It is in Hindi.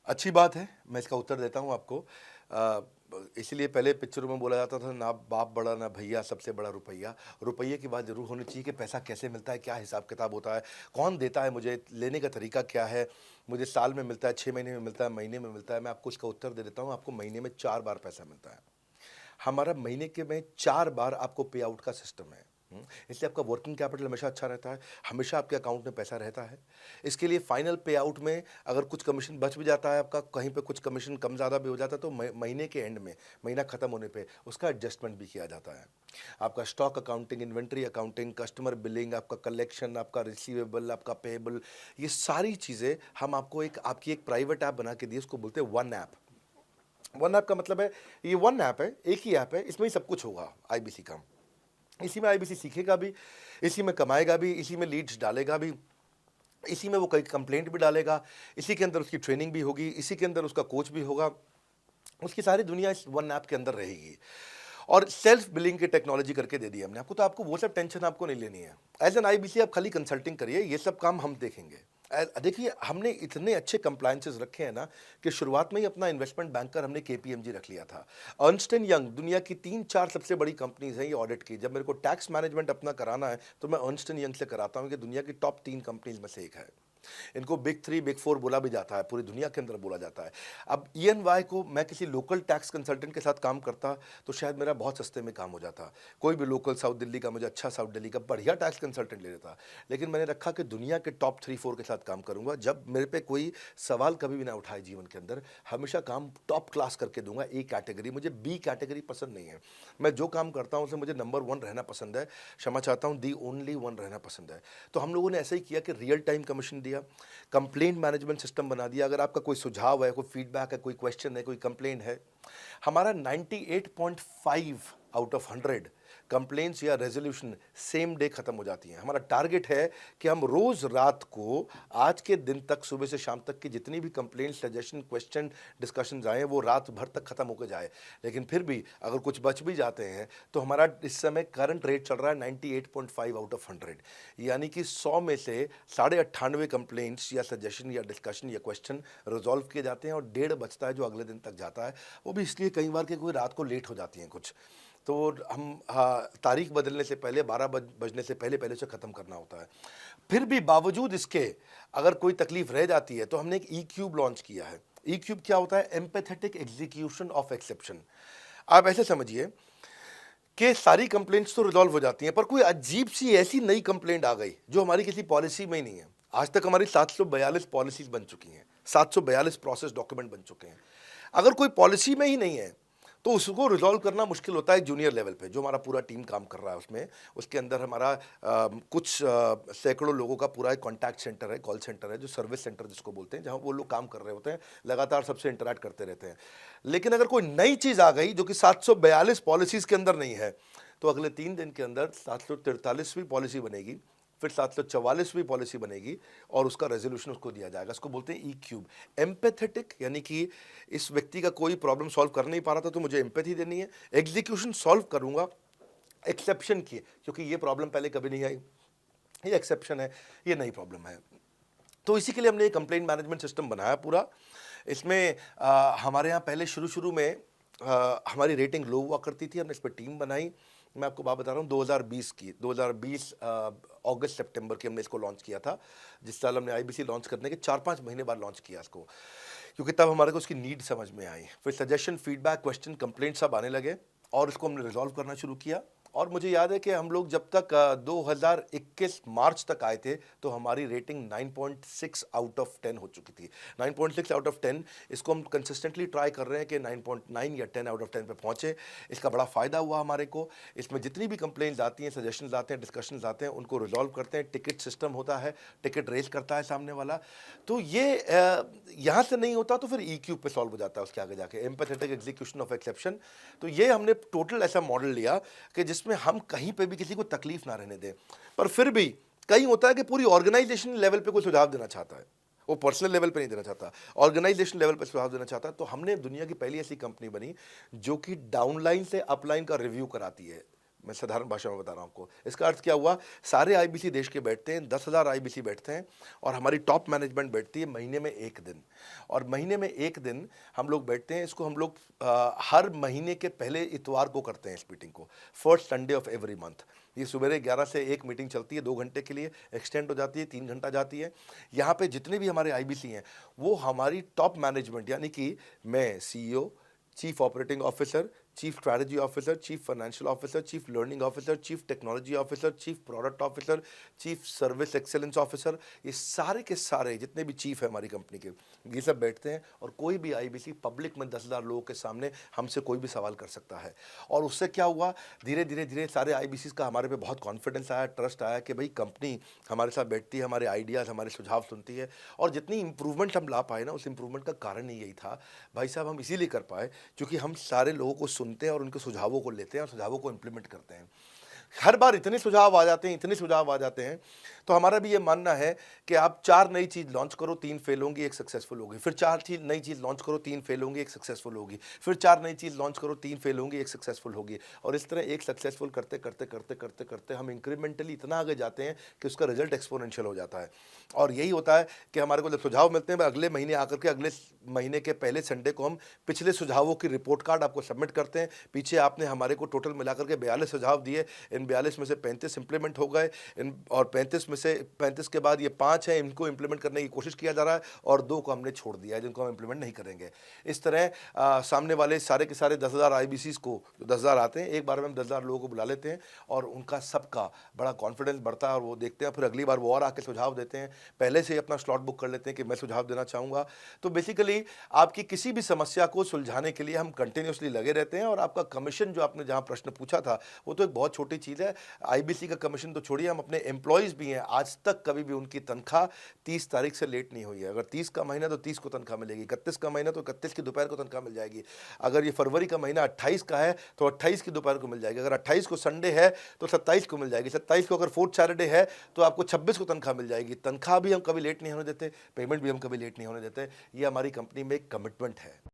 अच्छी बात है, मैं इसका उत्तर देता हूँ आपको। इसीलिए पहले पिक्चरों में बोला जाता था, ना बाप बड़ा ना भैया, सबसे बड़ा रुपैया। रुपये की बात ज़रूर होनी चाहिए कि पैसा कैसे मिलता है, क्या हिसाब-किताब होता है, कौन देता है मुझे, लेने का तरीका क्या है, मुझे साल में मिलता है, 6 महीने में मिलता है, महीने में मिलता है। मैं आपको इसका उत्तर दे देता हूँ, आपको महीने में 4 बार पैसा मिलता है। हमारा महीने के में 4 बार आपको पे आउट का सिस्टम है। इसलिए आपका वर्किंग कैपिटल हमेशा अच्छा रहता है, हमेशा आपके अकाउंट में पैसा रहता है। इसके लिए फाइनल पे आउट में अगर कुछ कमीशन बच भी जाता है आपका, कहीं पे कुछ कमीशन कम ज़्यादा भी हो जाता है, तो महीने के एंड में, महीना खत्म होने पे उसका एडजस्टमेंट भी किया जाता है। आपका stock accounting, inventory accounting, customer billing, आपका कलेक्शन, आपका रिसीवेबल, आपका पेएबल, ये सारी चीज़ें हम आपको एक आपकी एक प्राइवेट ऐप बना के दी, उसको बोलते हैं वन ऐप। वन ऐप का मतलब है, ये वन ऐप है, एक ही ऐप है, इसमें ही सब कुछ होगा आईबीसी का। इसी में आईबीसी सीखेगा भी, इसी में कमाएगा भी, इसी में लीड्स डालेगा भी, इसी में वो कई कंप्लेंट भी डालेगा, इसी के अंदर उसकी ट्रेनिंग भी होगी, इसी के अंदर उसका कोच भी होगा। उसकी सारी दुनिया इस वन ऐप के अंदर रहेगी। और सेल्फ बिलिंग की टेक्नोलॉजी करके दे दी हमने आपको, तो आपको वो सब टेंशन आपको नहीं लेनी है। एज एन आईबीसी आप खाली कंसल्टिंग करिए, ये सब काम हम देखेंगे। देखिए, हमने इतने अच्छे कंप्लायंसेस रखे हैं ना कि शुरुआत में ही अपना इन्वेस्टमेंट बैंकर हमने केपीएमजी रख लिया था। अर्नस्ट एंड यंग दुनिया की 3-4 सबसे बड़ी कंपनीज हैं ये ऑडिट की। जब मेरे को टैक्स मैनेजमेंट अपना कराना है तो मैं अर्नस्ट एंड यंग से कराता हूँ, कि दुनिया की टॉप 3 कंपनीज में से एक है। इनको बिग 3, बिग 4 बोला भी जाता है, पूरी दुनिया के अंदर बोला जाता है। अब ईएनवाई को मैं किसी लोकल टैक्स कंसल्टेंट के साथ काम करता तो शायद मेरा बहुत सस्ते में काम हो जाता। कोई भी लोकल साउथ दिल्ली का, मुझे अच्छा साउथ दिल्ली का बढ़िया टैक्स कंसल्टेंट ले लेता। लेकिन मैंने रखा कि दुनिया के टॉप 3-4 के साथ काम करूंगा। जब मेरे पे कोई सवाल कभी भी ना उठाए जीवन के अंदर, हमेशा काम टॉप क्लास करके दूंगा। ए कैटेगरी, मुझे बी कैटेगरी पसंद नहीं है। मैं जो काम करता हूं उसमें मुझे नंबर 1 रहना पसंद है। क्षमा चाहता हूं, दी ओनली 1 रहना पसंद है। तो हम लोगों ने ऐसा ही किया कि रियल टाइम कमीशन दिया, कंप्लेंट मैनेजमेंट सिस्टम बना दिया। अगर आपका कोई सुझाव है, कोई फीडबैक है, कोई क्वेश्चन है, कोई कंप्लेंट है, हमारा 98.5 आउट ऑफ 100 कंप्लेंट्स या रेजोल्यूशन सेम डे खत्म हो जाती हैं। हमारा टारगेट है कि हम रोज रात को, आज के दिन तक, सुबह से शाम तक की जितनी भी कंप्लेंट, सजेशन, क्वेश्चन, डिस्कशन आए, वो रात भर तक खत्म होकर जाए। लेकिन फिर भी अगर कुछ बच भी जाते हैं तो हमारा इस समय करंट रेट चल रहा है 98.5 आउट ऑफ 100, यानी कि 100 में से 98.5 कंप्लेंट्स या सजेशन या डिस्कशन या क्वेश्चन रिजॉल्व किए जाते हैं, और 1.5 बचता है जो अगले दिन तक जाता है। वो भी इसलिए कई बार कि कोई रात को लेट हो जाती हैं कुछ, तो हम, हाँ, तारीख बदलने से पहले, 12 बजने से पहले पहले से ख़त्म करना होता है। फिर भी बावजूद इसके अगर कोई तकलीफ रह जाती है तो हमने एक ई क्यूब लॉन्च किया है। ई क्यूब क्या होता है? Empathetic execution of exception. आप ऐसे समझिए कि सारी कंप्लेंट्स तो रिजॉल्व हो जाती हैं, पर कोई अजीब सी ऐसी नई कंप्लेंट आ गई जो हमारी किसी पॉलिसी में ही नहीं है। आज तक हमारी 742 पॉलिसीज बन चुकी हैं, 742 प्रोसेस डॉक्यूमेंट बन चुके हैं। अगर कोई पॉलिसी में ही नहीं है तो उसको रिजॉल्व करना मुश्किल होता है जूनियर लेवल पे, जो हमारा पूरा टीम काम कर रहा है उसमें। उसके अंदर हमारा कुछ सैकड़ों लोगों का पूरा एक कॉन्टैक्ट सेंटर है, कॉल सेंटर है, जो सर्विस सेंटर जिसको बोलते हैं, जहाँ वो लोग काम कर रहे होते हैं, लगातार सबसे इंटरैक्ट करते रहते हैं। लेकिन अगर कोई नई चीज़ आ गई जो कि 742 पॉलिसीज़ के अंदर नहीं है, तो अगले 3 दिन के अंदर 743वीं पॉलिसी बनेगी, फिर 744वीं पॉलिसी बनेगी, और उसका रेजोल्यूशन उसको दिया जाएगा। इसको बोलते हैं ई क्यूब। एम्पैथेटिक, यानी कि इस व्यक्ति का कोई प्रॉब्लम सॉल्व कर नहीं पा रहा था तो मुझे एम्पैथी देनी है। एग्जीक्यूशन सॉल्व करूंगा एक्सेप्शन की, क्योंकि ये प्रॉब्लम पहले कभी नहीं आई, ये एक्सेप्शन है, ये नई प्रॉब्लम है। तो इसी के लिए हमने एक कंप्लेंट मैनेजमेंट सिस्टम बनाया पूरा। इसमें हमारे यहाँ पहले शुरू शुरू में हमारी रेटिंग लो हुआ करती थी, हमने इस पर टीम बनाई। मैं आपको बात बता रहा हूँ 2020 अगस्त सितंबर की हमने इसको लॉन्च किया था। जिस साल हमने आईबीसी लॉन्च करने के 4-5 महीने बाद लॉन्च किया इसको, क्योंकि तब हमारे को उसकी नीड समझ में आई। फिर सजेशन, फीडबैक, क्वेश्चन, कंप्लेंट सब आने लगे, और इसको हमने रिजॉल्व करना शुरू किया। और मुझे याद है कि हम लोग जब तक 2021 मार्च तक आए थे तो हमारी रेटिंग 9.6 आउट ऑफ 10 हो चुकी थी। 9.6 आउट ऑफ 10, इसको हम कंसिस्टेंटली ट्राई कर रहे हैं कि 9.9 या 10 आउट ऑफ 10 पे पहुंचे। इसका बड़ा फ़ायदा हुआ हमारे को। इसमें जितनी भी कंप्लेंट्स आती हैं, सजेशंस आते हैं, डिस्कशंस आते हैं, उनको रिजॉल्व करते हैं। टिकट सिस्टम होता है, टिकट रेज करता है सामने वाला। तो ये यहाँ से नहीं होता तो फिर ई क्यूब पे सॉल्व हो जाता है उसके आगे जाके, एम्पैथेटिक एग्जीक्यूशन ऑफ एक्सेप्शन। तो ये हमने टोटल ऐसा मॉडल लिया कि जिसमें हम कहीं पे भी किसी को तकलीफ ना रहने दें। पर फिर भी कहीं होता है कि पूरी ऑर्गेनाइजेशन लेवल पे कोई सुझाव देना चाहता है, वो पर्सनल लेवल पे नहीं देना चाहता, ऑर्गेनाइजेशन लेवल पे सुझाव देना चाहता है। तो हमने दुनिया की पहली ऐसी कंपनी बनी जो कि डाउनलाइन से अपलाइन का रिव्यू कराती है। मैं साधारण भाषा में बता रहा हूँ आपको। इसका अर्थ क्या हुआ, सारे आईबीसी देश के बैठते हैं, 10,000 आईबीसी बैठते हैं और हमारी टॉप मैनेजमेंट बैठती है महीने में 1 दिन। और महीने में 1 दिन हम लोग बैठते हैं। इसको हम लोग हर महीने के पहले इतवार को करते हैं इस मीटिंग को, first Sunday off every month. ये सुबह 11 से 1 मीटिंग चलती है, 2 घंटे के लिए एक्सटेंड हो जाती है, 3 घंटा जाती है। यहाँ पे जितने भी हमारे आईबीसी हैं वो हमारी टॉप मैनेजमेंट, यानी कि मैं CEO, chief operating officer, chief strategy officer, chief financial officer, chief learning officer, chief technology officer, chief product officer, chief service excellence officer, ये सारे के सारे जितने भी चीफ है हमारी कंपनी के, ये सब बैठते हैं। और कोई भी आईबीसी पब्लिक में 10,000 लोगों के सामने हमसे कोई भी सवाल कर सकता है। और उससे क्या हुआ, धीरे धीरे धीरे सारे आईबीसी का हमारे पे बहुत कॉन्फिडेंस आया, ट्रस्ट आया कि भाई कंपनी हमारे साथ बैठती है, हमारे आइडियाज़, हमारे सुझाव सुनती है। और जितनी इंप्रूवमेंट हम ला पाए ना, उस इंप्रूवमेंट का कारण ही यही था भाई साहब, हम इसीलिए कर पाए क्योंकि हम सारे लोगों को सुनते हैं और उनके सुझावों को लेते हैं और सुझावों को इंप्लीमेंट करते हैं। हर बार इतने सुझाव आ जाते हैं, इतने सुझाव आ जाते हैं, तो हमारा भी ये मानना है कि आप 4 नई चीज़ लॉन्च करो, 3 फेल होंगी, 1 सक्सेसफुल होगी। फिर 4 नई चीज़ लॉन्च करो, 3 फेल होंगी, 1 सक्सेसफुल होगी। फिर 4 नई चीज़ लॉन्च करो, 3 फेल होंगी, 1 सक्सेसफुल होगी। और इस तरह 1 सक्सेसफुल करते करते करते करते करते हम इंक्रीमेंटली इतना आगे जाते हैं कि उसका रिजल्ट एक्सपोनेंशियल हो जाता है। और यही होता है कि हमारे को जब सुझाव मिलते हैं, अगले महीने आकर के अगले महीने के पहले संडे को हम पिछले सुझावों की रिपोर्ट कार्ड आपको सबमिट करते हैं। पीछे आपने हमारे को टोटल मिलाकर के 42 सुझाव दिए, इन 42 में से 35 इंप्लीमेंट हो गए, इन और 35 में से 35 के बाद ये 5 हैं, इनको इंप्लीमेंट करने की कोशिश किया जा रहा है और 2 को हमने छोड़ दिया है जिनको हम इंप्लीमेंट नहीं करेंगे। इस तरह सामने वाले सारे के सारे 10,000 आईबीसीज को, 10,000 आते हैं, एक बार में हम 10,000 लोगों को बुला लेते हैं और उनका सबका बड़ा कॉन्फिडेंस बढ़ता है और वो देखते हैं, फिर अगली बार वो और आके सुझाव देते हैं। पहले से ही अपना स्लॉट बुक कर लेते हैं कि मैं सुझाव देना चाहूँगा। तो बेसिकली आपकी किसी भी समस्या को सुलझाने के लिए हम कंटिन्यूसली लगे रहते हैं। और आपका कमीशन, जो आपने जहाँ प्रश्न पूछा था, वो तो एक बहुत छोटी चीज़ है। आईबीसी का कमीशन तो छोड़िए, हम अपने एम्प्लॉयज़ भी हैं, आज तक कभी भी उनकी तनख्वाह 30 तारीख से लेट नहीं हुई है। अगर 30 का महीना तो 30 को तनख्वाह मिलेगी, 31 का महीना तो 31 की दोपहर को तनख्वाह मिल जाएगी। अगर ये फरवरी का महीना 28 का है तो 28 की दोपहर को मिल जाएगी। अगर 28 को संडे है तो 27 को मिल जाएगी। 27 को अगर फोर्थ सैटरडे है तो आपको 26 को तनख्वाह मिल जाएगी। तनख्वाह भी हम कभी लेट नहीं होने देते, पेमेंट भी हम कभी लेट नहीं होने देते। ये हमारी कंपनी में एक कमिटमेंट है।